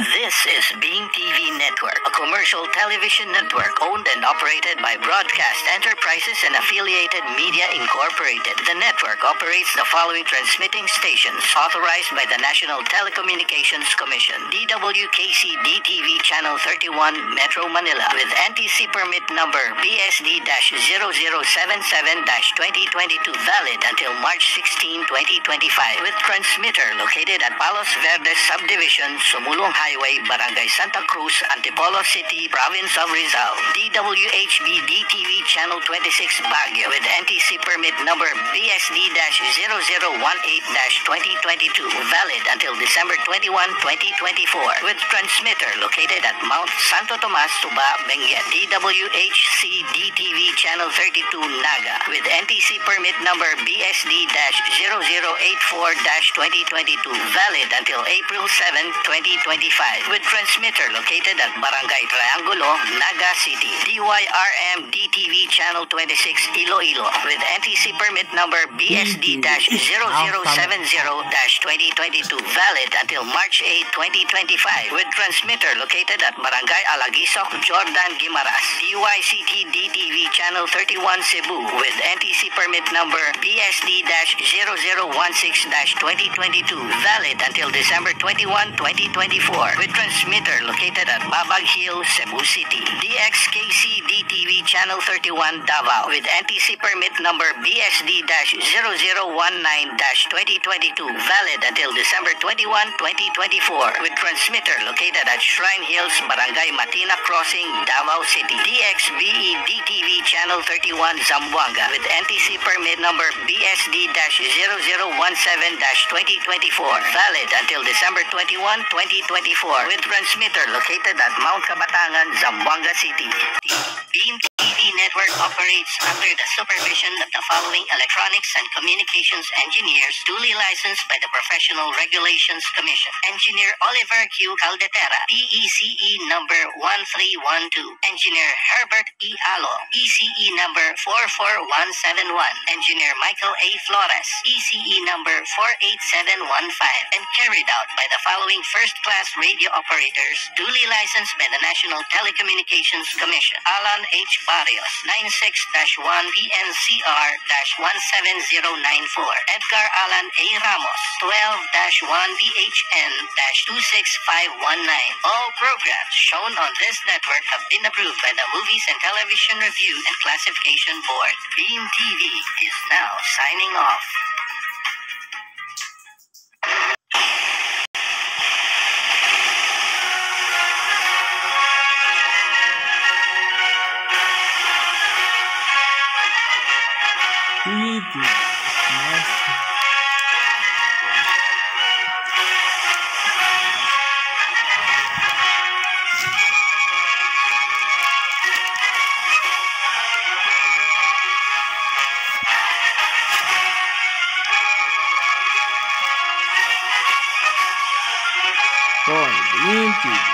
This is Beam TV Network, a commercial television network owned and operated by Broadcast Enterprises and Affiliated Media Incorporated. The network operates the following transmitting stations authorized by the National Telecommunications Commission: DWKC DTV Channel 31 Metro Manila with NTC permit number BSD-0077-2022 valid until March 16, 2025 with transmitter located at Palos Verdes Subdivision, Sumulong Highway, Barangay Santa Cruz, Antipolo City, Province of Rizal. DWHB DTV Channel 26 Baguio with NTC permit number BSD-0018-2022 valid until December 21, 2024 with transmitter located at Mount Santo Tomas, Suba, Benguet. DWHC DTV Channel 32 Naga with NTC permit number BSD-0084-2022 valid until April 7, 2025 with transmitter located at Barangay Triangulo, Naga City. DYRM DTV Channel 26 Iloilo with NTC permit number BSD-0070-2022 valid until March 8, 2025 with transmitter located at Barangay Alagisok, Jordan, Guimaras. DYCT DTV Channel 31 Cebu with NTC permit number BSD-0016-2022 valid until December 21, 2024 with transmitter located at Babag Hill, Cebu City. DXKC DTV Channel 31 Davao with NTC permit number BSD-0019-2022 valid until December 21, 2024 with transmitter located at Shrine Hills, Barangay Matina Crossing, Davao City. DXBE DTV Channel 31 Zamboanga with NTC permit number BSD-0017-2024 valid until December 21, 2024 with transmitter located at Mount Kabatangan, Zamboanga City. Beam TV Network operates under the supervision of the following electronics and communications engineers duly licensed by the Professional Regulations Commission. Engineer Oliver Q. Caldeterra, PECE number 1312. Engineer Herbert E. Alo, ECE number 44171. Engineer Michael A. Flores, ECE number 48715 and carried out by the following first-class radio operators duly licensed by the National Telecommunications Commission. Alan H. Barrios, 96-1 PNCR-17094. Edgar Alan A. Ramos, 12-1 BHN-26519. All programs shown on this network have been approved by the Movies and Television Review and Classification Board. Beam TV is now signing off. Beam TV.